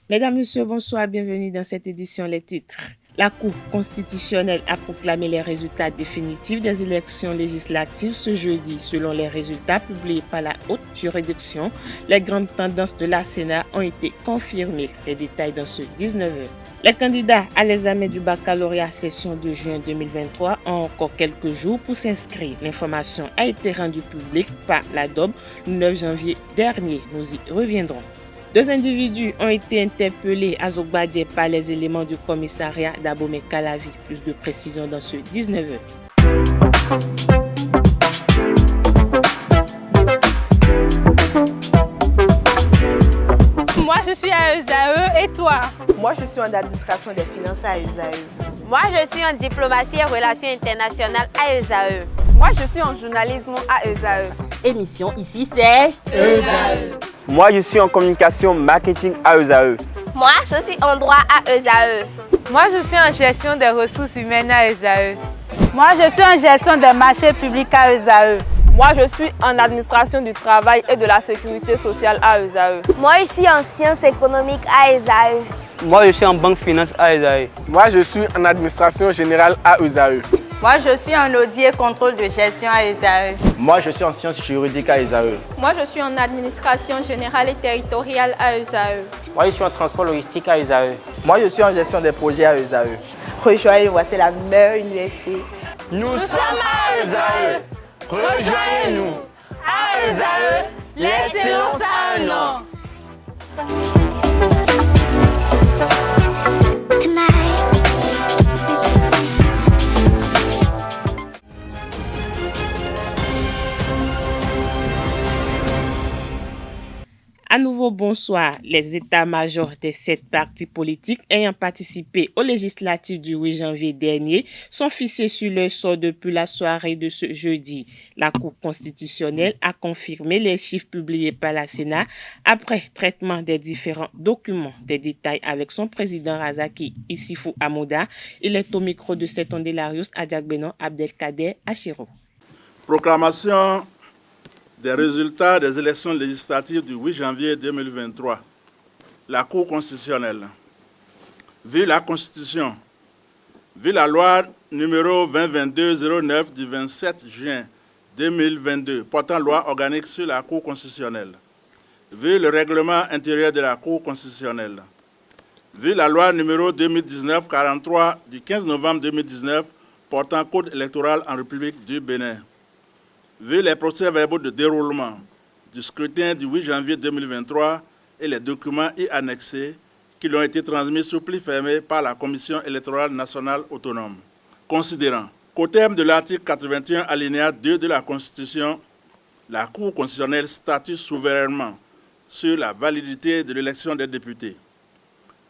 Mesdames, Messieurs, bonsoir, bienvenue dans cette édition. Les titres. La Cour constitutionnelle a proclamé les résultats définitifs des élections législatives ce jeudi. Selon les résultats publiés par la haute juridiction, les grandes tendances de la Sénat ont été confirmées. Les détails dans ce 19h. Les candidats à l'examen du baccalauréat session de juin 2023 ont encore quelques jours pour s'inscrire. L'information a été rendue publique par l'ADOB le 9 janvier dernier. Nous y reviendrons. Deux individus ont été interpellés à Zogbadje par les éléments du commissariat d'Abomey-Calavi. Plus de précisions dans ce 19h. Moi, je suis à ESAE et toi? Moi, je suis en administration des finances à ESAE. Moi, je suis en diplomatie et relations internationales à ESAE. Moi, je suis en journalisme à ESAE. Émission ici, c'est ESAE. Moi, je suis en communication marketing à ESAE. Moi, je suis en droit à ESAE. Moi, je suis en gestion des ressources humaines à ESAE. Moi, je suis en gestion des marchés publics à ESAE. Moi, je suis en administration du travail et de la sécurité sociale à ESAE. Moi, je suis en sciences économiques à ESAE. Moi, je suis en banque finance à ESAE. Moi, je suis en administration générale à ESAE. Moi, je suis en audit et contrôle de gestion à ESAE. Moi, je suis en sciences juridiques à ESAE. Moi, je suis en administration générale et territoriale à ESAE. Moi, je suis en transport logistique à ESAE. Moi, je suis en gestion des projets à ESAE. Rejoignez-moi, c'est la meilleure université. Nous sommes à ESAE. Rejoignez-nous. À ESAE, l'excellence a un nom. À nouveau, bonsoir. Les états-majors des 7 partis politiques ayant participé aux législatives du 8 janvier dernier sont fixés sur leur sort depuis la soirée de ce jeudi. La Cour constitutionnelle a confirmé les chiffres publiés par la Sénat après traitement des différents documents. Des détails avec son président Razaki Issifou Amouda. Il est au micro de cet Ondelarius Adjagbenon Abdelkader Achiro. Proclamation des résultats des élections législatives du 8 janvier 2023. La Cour constitutionnelle, vu la Constitution, vu la loi numéro 2022-09 du 27 juin 2022 portant loi organique sur la Cour constitutionnelle, vu le règlement intérieur de la Cour constitutionnelle, vu la loi numéro 2019-43 du 15 novembre 2019 portant code électoral en République du Bénin, vu les procès-verbaux de déroulement du scrutin du 8 janvier 2023 et les documents y annexés qui lui ont été transmis sous pli fermé par la Commission électorale nationale autonome. Considérant qu'au terme de l'article 81 alinéa 2 de la Constitution, la Cour constitutionnelle statue souverainement sur la validité de l'élection des députés.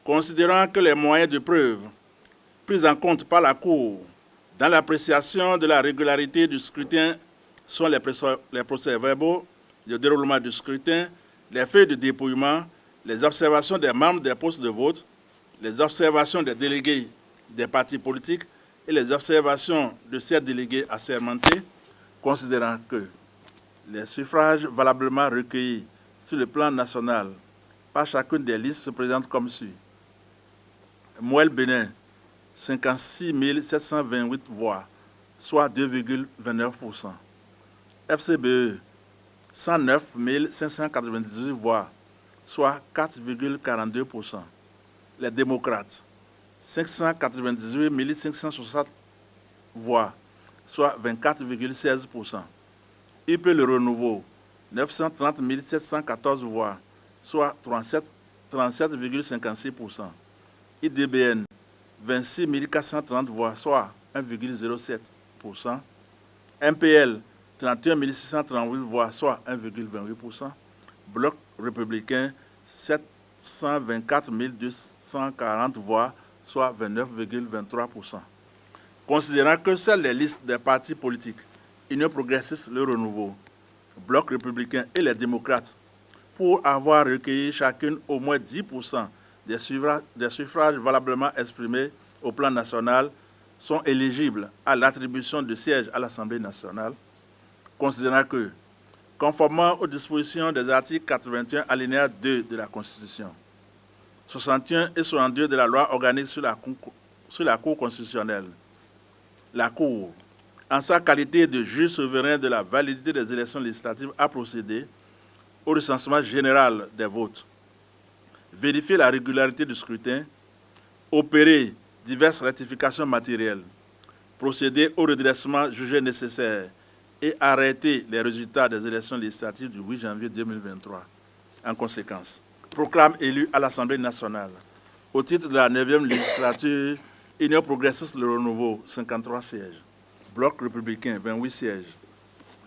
Considérant que les moyens de preuve pris en compte par la Cour dans l'appréciation de la régularité du scrutin sont les procès-verbaux de déroulement du scrutin, les feuilles de dépouillement, les observations des membres des postes de vote, les observations des délégués des partis politiques et les observations de ces délégués assermentés, considérant que les suffrages valablement recueillis sur le plan national par chacune des listes se présentent comme suit. Mouel Bénin, 56 728 voix, soit 2,29%. FCBE, 109 598 voix, soit 4,42%. Les démocrates, 598 560 voix, soit 24,16%. IP Le Renouveau, 930 714 voix, soit 37,56%. IDBN, 26 430 voix, soit 1,07%. MPL, 31 638 voix, soit 1,28%. Bloc républicain, 724 240 voix, soit 29,23%. Considérant que seules les listes des partis politiques, Union progressiste Le Renouveau, Bloc républicain et les démocrates, pour avoir recueilli chacune au moins 10% des suffrages valablement exprimés au plan national, sont éligibles à l'attribution de sièges à l'Assemblée nationale, considérant que, conformément aux dispositions des articles 81 alinéa 2 de la Constitution, 61 et 62 de la loi organique sur la Cour constitutionnelle. La Cour, en sa qualité de juge souverain de la validité des élections législatives, a procédé au recensement général des votes, vérifié la régularité du scrutin, opéré diverses rectifications matérielles, procédé au redressement jugé nécessaire et arrêté les résultats des élections législatives du 8 janvier 2023. En conséquence, proclame élu à l'Assemblée nationale, au titre de la 9e législature, Union progressiste Le Renouveau, 53 sièges, Bloc républicain, 28 sièges,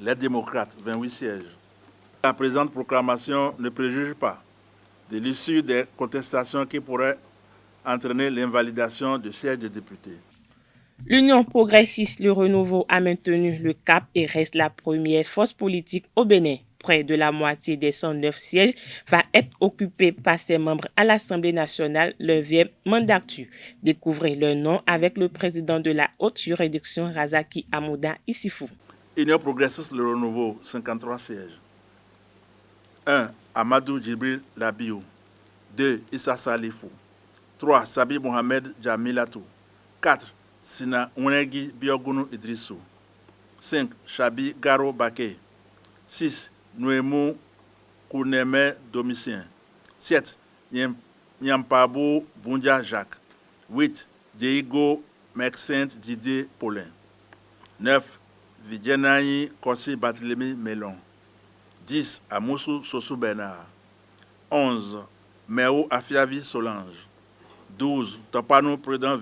les démocrates, 28 sièges. La présente proclamation ne préjuge pas de l'issue des contestations qui pourraient entraîner l'invalidation du siège de députés. L'Union progressiste Le Renouveau a maintenu le cap et reste la première force politique au Bénin. Près de la moitié des 109 sièges va être occupée par ses membres à l'Assemblée nationale, le 9e mandature. Découvrez leur nom avec le président de la haute juridiction, Razaki Amouda Issifou. Union progressiste Le Renouveau, 53 sièges. 1. Amadou Djibril Labiou. 2. Issa Salifou. 3. Sabi Mohamed Jamilatou. 4. Sina Unegi Biogunu Idrissou. 5. Chabi Garo Baké. 6. Nouemou Kouneme Domitien. 7. Nyampabou Boundia Jacques. 8. Diego Maxent Didier Paulin. 9. Vidjenayi Kossi Barthélemy Melon. 10. Amoussou Sossou Bernard. 11. Méou Afiavi Solange. 12. Topano Prudent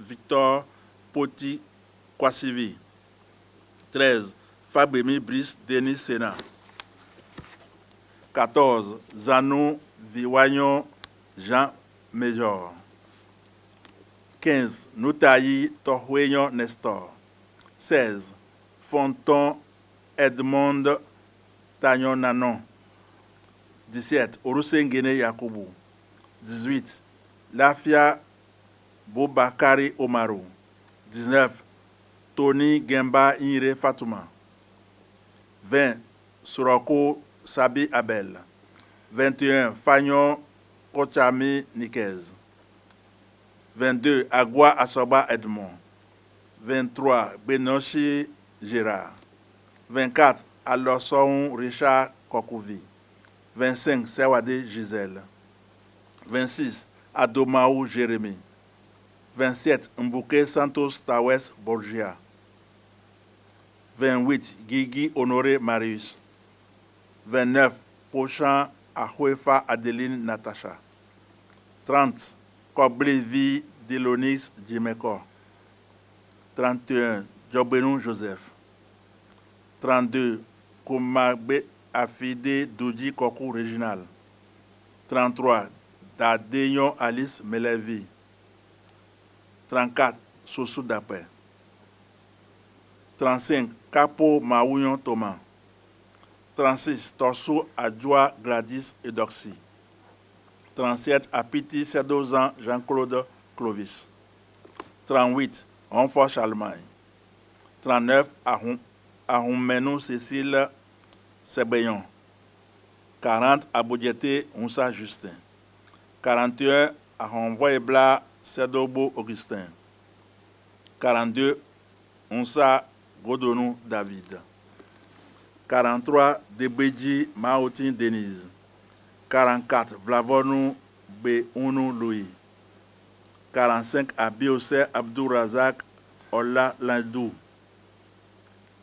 Victor Poti Kwasivi. 13. Fabremi Brice Denis Sena. 14. Zanou Viwayon Jean Major. 15. Noutayi Tohweyon Nestor. 16. Fonton Edmond Tagnon Nanon. 17. Orusengene Yakoubou. 18. Lafia Boubakari Omarou. 19. Tony Gemba Inre Fatouma. 20. Suroko Sabi Abel. 21. Fagnon Kochami Nikez. 22. Agua Asoba Edmond. 23. Benochi Gérard. 24. Alosson Richard Kokouvi. 25. Sewade Gisèle. 26. Adomaou Jérémy. 27. Mbouke Santos Tawes Borgia. 28. Guigui Honoré Marius. 29. Pochan Ahwefa Adeline Natacha. 30. Koblevi Delonis Jimeko. 31. Djobenou Joseph. 32. Koumagbe Afide Doudi Kokou Réginal. 33. Dadeyon Alice Melevi. 34. Sossou Dapé. 35. Capo Maouyon Thomas. 36. Torsou Adjoa Gladys Edoxy. 37. Apiti Sedozan Jean-Claude Clovis. 38. Honfort Charlemagne. 39. Ahoumenou Cécile Sebeyon. 40. Aboudjete Unsa Justin. 41. Ahonvoyebla Sedobo Augustin. 42. Unsa Godonou David. 43. Debedji Maoutin Denise. 44. Vlavonou Beunou Louis. 45. Abiose Abdou Razak Ola Landou.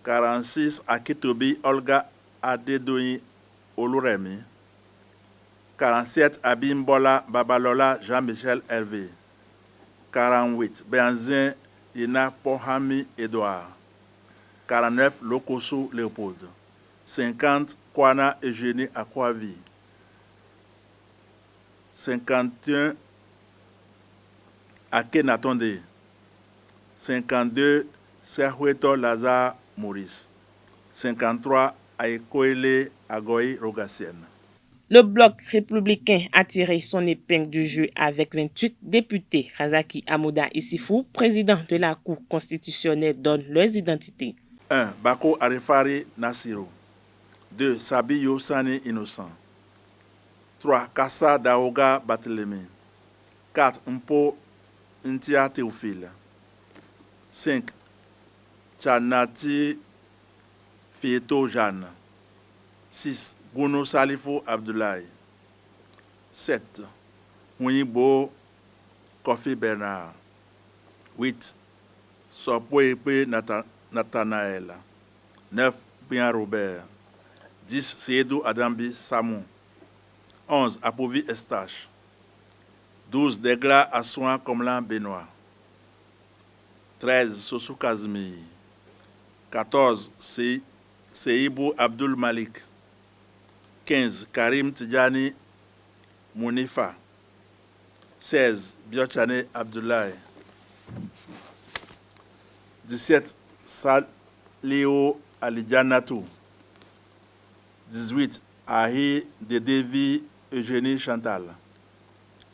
46. Akitobi Olga Adedoyi Oluremi. 47. Abimbola Babalola Jean-Michel Hervé. 48. Benzin Ina Pohami Edouard. 49. Lokosu Léopold. 50. Kwana Eugénie Akwavi. 51. Akenatonde. 52. Serhueto Lazare Maurice. 53. Aikoele Agoy Rogassienne. Le bloc républicain a tiré son épingle du jeu avec 28 députés. Razaki Amouda Issifou, président de la Cour constitutionnelle, donne leurs identités. 1. Bako Arifari Nassiro. 2. Sabi Yossani Innocent. 3. Kassa Daoga Barthélemy. 4. Mpo Ntia Théophile. 5. Chanati Fieto Jeanne. 6. Gounou Salifou Abdoulaye. 7. Mouyibo Kofi Bernard. 8. Sopoepe Nathanaël. 9. Bien Robert. 10. Seydou Adambi Samou. 11. Apovi Estache. 12. Degla Assouan Komlan Benoît. 13. Sossou Kazmi. 14. Seibou Abdul Malik. 15. Karim Tidjani Mounifa. 16. Biochane Abdoulaye. 17. Salio Alidjanatou. 18. Ahi Dedevi Eugénie Chantal.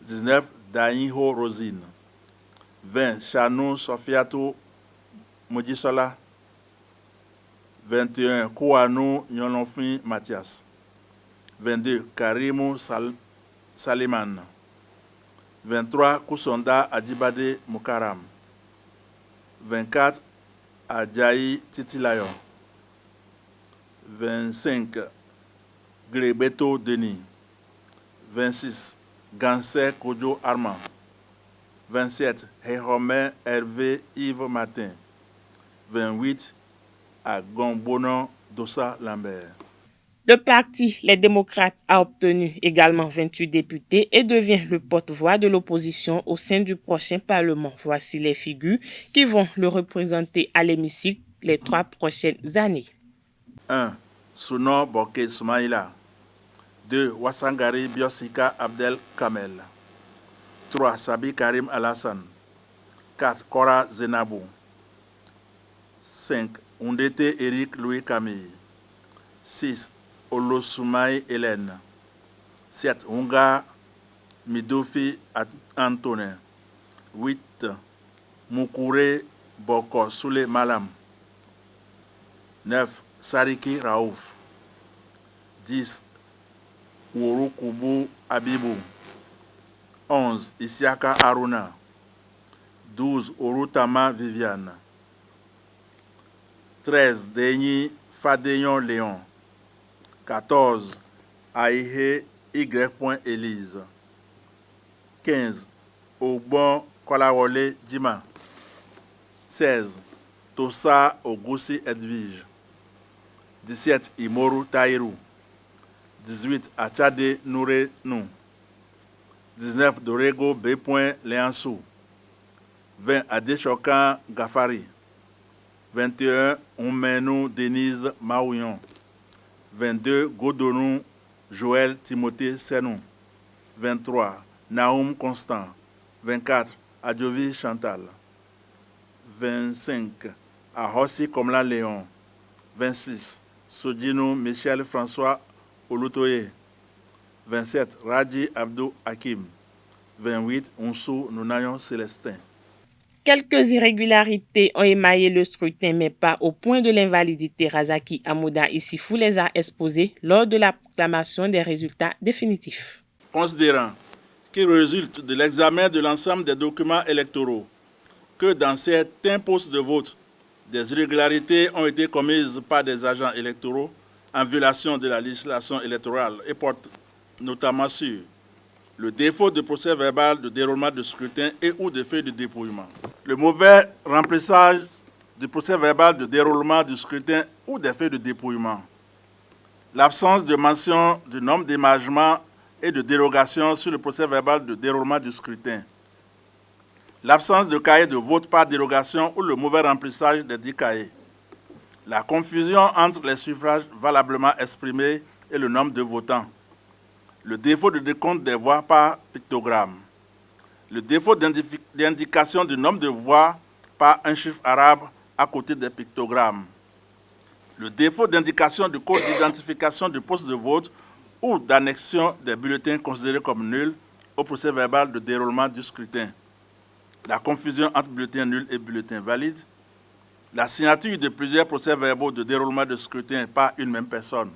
19. Daïho Rosine. 20. Chanou Sofiatou Moudjisola. 21. Kouanou Nyolonfin Mathias. 22. Karimou Saliman. 23. Kousonda Adjibade Moukaram. 24. Adjaï Titilayon. 25. Grébeto Denis. 26. Gansé Kodjo Armand. 27. Héromen Hervé Yves Martin. 28. Agombono Dossa Lambert. Le parti Les Démocrates a obtenu également 28 députés et devient le porte-voix de l'opposition au sein du prochain Parlement. Voici les figures qui vont le représenter à l'hémicycle les 3 prochaines années. 1. Souno Boké Soumaïla. 2. Wassangari Biosika Abdel Kamel. 3. Sabi Karim Alassane. 4. Kora Zenabou. 5. Undete Eric Louis Camille. 6. Olosoumaï Hélène. 7. Unga Midofi Antonin. 8. Moukouré Boko Soule Malam. 9. Sariki Raouf. 10. Ouroukoubou Abibou. 11. Isiaka Aruna. 12. Orutama Viviane. 13. Denis Fadeyon Léon. 14. Aïhe Y. Élise. 15. Ogbon Kolawole Djima. 16. Tossa Ogoussi Edwige. 17. Imoru Taïrou. 18. Achade Nouré Nou. 19. Dorego B. Léansou. 20. Adéchokan Gafari. 21. Oumenou Denise Maouillon. 22. Godonou Joël Timothée Senou. 23. Naoum Constant. 24. Adjovi Chantal. 25. Ahossi Komla Léon. 26. Sodjinou Michel François Olutoye. 27. Raji Abdou Hakim. 28. Onsou Nounayon Célestin. Quelques irrégularités ont émaillé le scrutin, mais pas au point de l'invalidité. Razaki Amouda Issifou les a exposés lors de la proclamation des résultats définitifs. Considérant qu'il résulte de l'examen de l'ensemble des documents électoraux que dans certains postes de vote, des irrégularités ont été commises par des agents électoraux en violation de la législation électorale et portent notamment sur le défaut de procès verbal de déroulement de scrutin et ou de feuilles de dépouillement, le mauvais remplissage du procès verbal de déroulement du scrutin ou des feuilles de dépouillement, l'absence de mention du nombre d'émargements et de dérogations sur le procès verbal de déroulement du scrutin, l'absence de cahier de vote par dérogation ou le mauvais remplissage des 10 cahiers, la confusion entre les suffrages valablement exprimés et le nombre de votants, le défaut de décompte des voix par pictogramme, le défaut d'indication du nombre de voix par un chiffre arabe à côté des pictogrammes, le défaut d'indication du code d'identification du poste de vote ou d'annexion des bulletins considérés comme nuls au procès verbal de déroulement du scrutin, la confusion entre bulletins nuls et bulletins valides, la signature de plusieurs procès-verbaux de déroulement de scrutin par une même personne,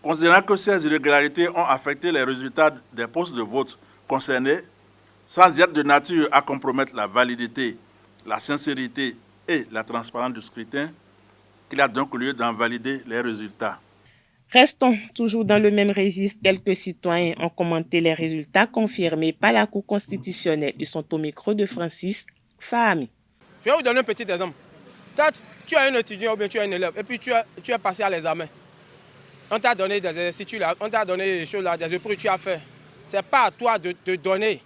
Considérant que ces irrégularités ont affecté les résultats des postes de vote concernés, sans être de nature à compromettre la validité, la sincérité et la transparence du scrutin, qu'il a donc lieu d'en valider les résultats. Restons toujours dans le même registre. Quelques citoyens ont commenté les résultats confirmés par la Cour constitutionnelle. Ils sont au micro de Francis Fahami. Je vais vous donner un petit exemple. Quand tu as un étudiant ou bien tu as un élève et puis tu es passé à l'examen. On t'a donné des exercices, on t'a donné des choses là, des épreuves que tu as fait. Ce n'est pas à toi de te donner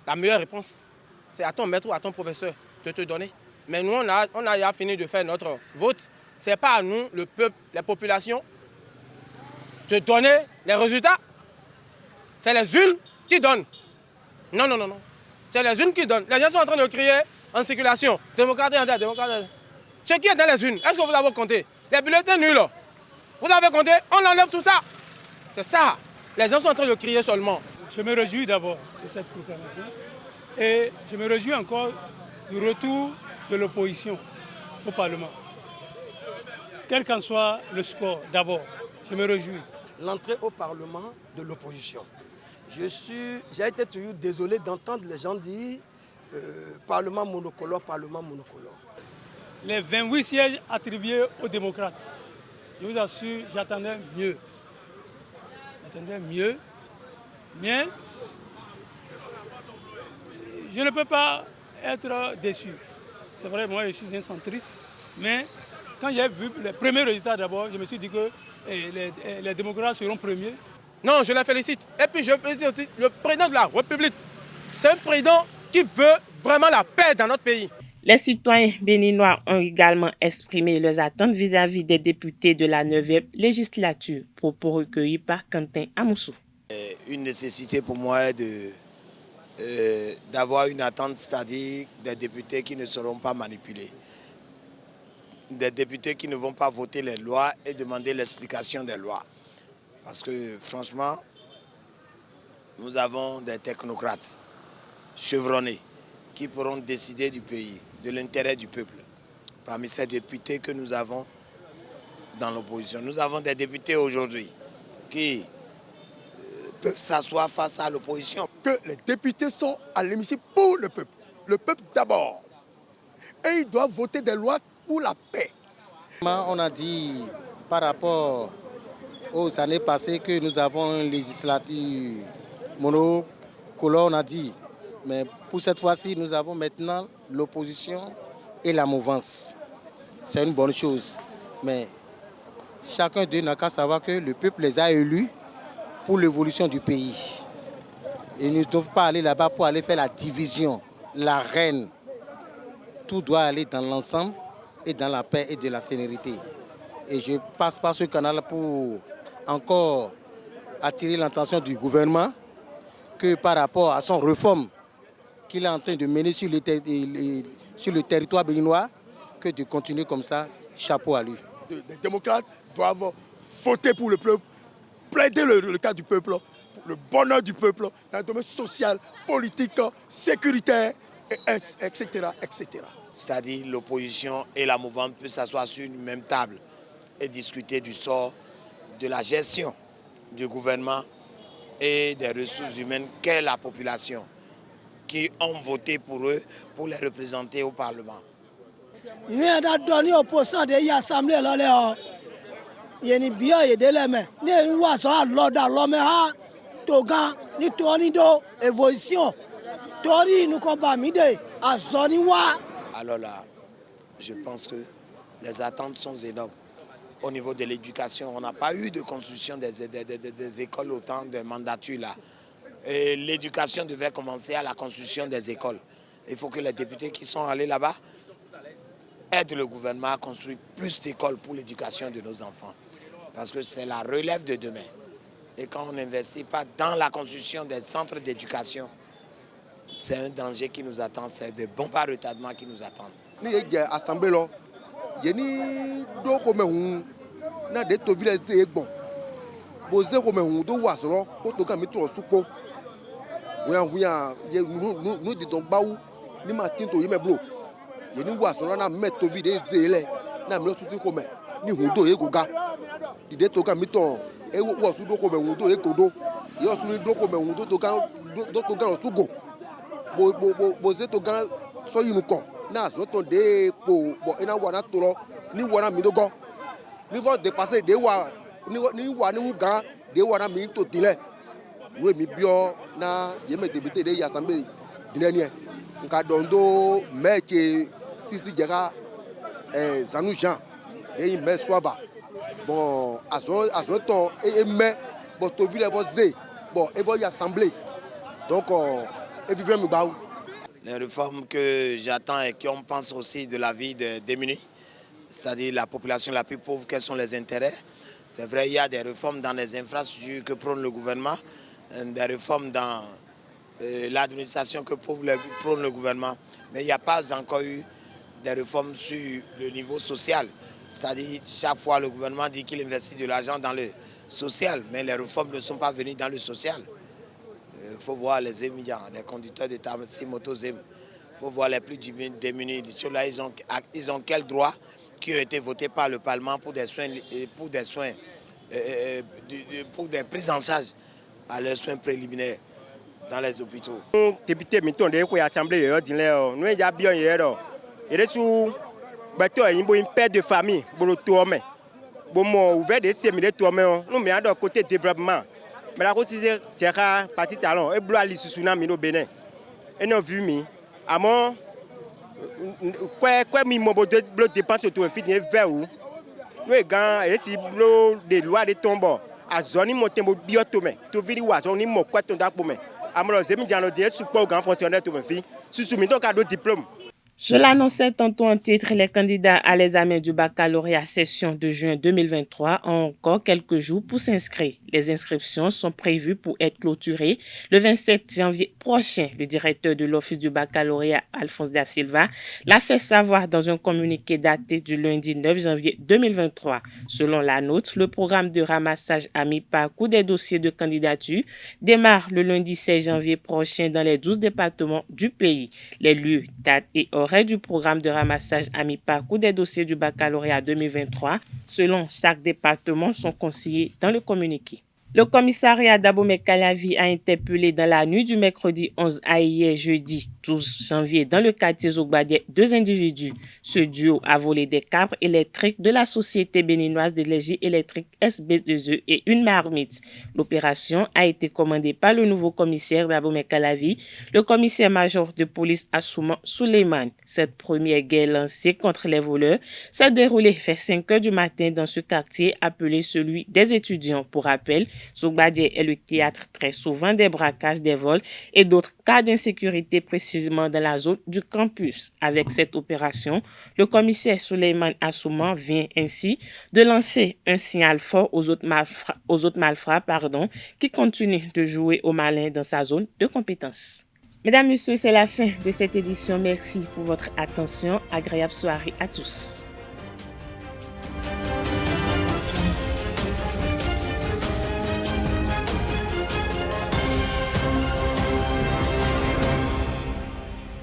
la meilleure réponse. C'est à ton maître ou à ton professeur de te donner. Mais nous, on a fini de faire notre vote. Ce n'est pas à nous, le peuple, les populations, de donner les résultats. C'est les unes qui donnent. Non. C'est les unes qui donnent. Les gens sont en train de crier en circulation. Démocratie, démocratie. Ce qui est dans les unes, est-ce que vous avez compté? Les bulletins nuls, vous avez compté? On enlève tout ça. C'est ça. Les gens sont en train de crier seulement. Je me réjouis d'abord de cette proclamation. Et je me réjouis encore du retour de l'opposition au Parlement. Quel qu'en soit le score, d'abord, je me réjouis. L'entrée au Parlement de l'opposition. J'ai été toujours désolé d'entendre les gens dire Parlement monocolore, Parlement monocolore. Les 28 sièges attribués aux démocrates, je vous assure, j'attendais mieux. Mais je ne peux pas être déçu. C'est vrai, moi je suis un centriste, mais quand j'ai vu les premiers résultats d'abord, je me suis dit que les démocrates seront premiers. Non, je les félicite. Et puis je félicite aussi le président de la République. C'est un président qui veut vraiment la paix dans notre pays. Les citoyens béninois ont également exprimé leurs attentes vis-à-vis des députés de la 9e législature, propos recueillis par Quentin Amoussou. Une nécessité pour moi est d'avoir une attente, c'est-à-dire des députés qui ne seront pas manipulés. Des députés qui ne vont pas voter les lois et demander l'explication des lois. Parce que franchement, nous avons des technocrates chevronnés qui pourront décider du pays, de l'intérêt du peuple. Parmi ces députés que nous avons dans l'opposition, nous avons des députés aujourd'hui qui peuvent s'asseoir face à l'opposition. Que les députés sont à l'hémicycle pour le peuple d'abord. Et ils doivent voter des lois pour la paix. On a dit par rapport aux années passées que nous avons une législature monocolore, on a dit. Mais pour cette fois-ci, nous avons maintenant l'opposition et la mouvance. C'est une bonne chose. Mais chacun d'eux n'a qu'à savoir que le peuple les a élus pour l'évolution du pays. Ils ne doivent pas aller là-bas pour aller faire la division, la reine. Tout doit aller dans l'ensemble et dans la paix et de la sérénité. Et je passe par ce canal pour encore attirer l'attention du gouvernement que par rapport à son réforme qu'il est en train de mener sur le territoire béninois, que de continuer comme ça, chapeau à lui. Les démocrates doivent voter pour le peuple, plaider le cas du peuple, pour le bonheur du peuple, dans le domaine social, politique, sécuritaire, etc. etc. C'est-à-dire l'opposition et la mouvance peuvent s'asseoir sur une même table et discuter du sort de la gestion du gouvernement et des ressources humaines qu'est la population, qui ont voté pour eux, pour les représenter au Parlement. Nous avons donné opposition de l'Assemblée. Il y a une bien et des mains. Nous avons l'homme Togan, ni Tonido, évolution. Tori, nous combattons à Zoniwa. Alors là, je pense que les attentes sont énormes. Au niveau de l'éducation, on n'a pas eu de construction des écoles au temps de mandature là. L'éducation devait commencer à la construction des écoles. Il faut que les députés qui sont allés là-bas aident le gouvernement à construire plus d'écoles pour l'éducation de nos enfants. Parce que c'est la relève de demain. Et quand on n'investit pas dans la construction des centres d'éducation, c'est un danger qui nous attend, c'est de bombes à retardement qui nous attendent. et où sous do ko be wundo e kodo yo sous do ko be wundo to kan sugo bo ze to gan so yinu kon na so ton de po bo ina wana toro ni wana mi do go ni vo dépasser de wa ni wa ni wugan de wana mi to tile we mi bio na ye me débuté de l'Assemblée dinenie nka dondo meche sisi jega Zanou Jean et me soava bon à son temps et me bon to vile vo ze bon et vo y assemblée donc et vivre mi baou. Les réformes que j'attends et qu'on pense aussi de la vie des démunis, c'est-à-dire la population la plus pauvre, quels sont les intérêts. C'est vrai, il y a des réformes dans les infrastructures que prône le gouvernement, des réformes dans l'administration que prône le gouvernement, mais il n'y a pas encore eu des réformes sur le niveau social. C'est-à-dire, chaque fois, le gouvernement dit qu'il investit de l'argent dans le social, mais les réformes ne sont pas venues dans le social. Il faut voir les émigrants, les conducteurs de taxi, moto, il faut voir les plus démunis. Là, ils ont quels droits qui ont été votés par le Parlement pour des soins, pour des prises en charge à leurs soins préliminaires dans les hôpitaux. Député, mettons des assemblées, nous avons bien hier. Et sous une paire de famille, pour le tourner. Bon, ouvert des séminaires, nous avons côté développement. Mais la côté c'est parti talon et blois li susuna mi no Bénin et non vu mi amon quoi mi mo de blo dépense to fini vers où nous gan et si blo de loi de tombo a zone mo tembo biotome to viri wa zone mo quoi ton da pour me amon zemi diano de support grand fonctionnaire to me fi susu mi donc a do diplôme. Je l'annonçais tantôt en titre, les candidats à l'examen du baccalauréat session de juin 2023 ont encore quelques jours pour s'inscrire. Les inscriptions sont prévues pour être clôturées le 27 janvier prochain. Le directeur de l'Office du baccalauréat, Alphonse Da Silva, l'a fait savoir dans un communiqué daté du lundi 9 janvier 2023. Selon la note, le programme de ramassage à mi-parcours des dossiers de candidature démarre le lundi 16 janvier prochain dans les 12 départements du pays. Les lieux, dates et horaires du programme de ramassage à mi-parcours des dossiers du baccalauréat 2023, selon chaque département, sont conseillés dans le communiqué. Le commissariat d'Abomey-Calavi a interpellé dans la nuit du mercredi 11 à hier jeudi 12 janvier dans le quartier Zogbadié 2 individus. Ce duo a volé des câbles électriques de la société béninoise d'énergie électrique SB2E et une marmite. L'opération a été commandée par le nouveau commissaire d'Abomey-Calavi, le commissaire-major de police Assouman Suleiman. Cette première guerre lancée contre les voleurs s'est déroulée vers 5 h du matin dans ce quartier appelé celui des étudiants. Pour rappel, Zogbadié est le théâtre très souvent des braquages, des vols et d'autres cas d'insécurité précisément dans la zone du campus. Avec cette opération, le commissaire Suleiman Assouman vient ainsi de lancer un signal fort aux autres malfrats qui continuent de jouer au malin dans sa zone de compétence. Mesdames, Messieurs, c'est la fin de cette édition. Merci pour votre attention. Agréable soirée à tous.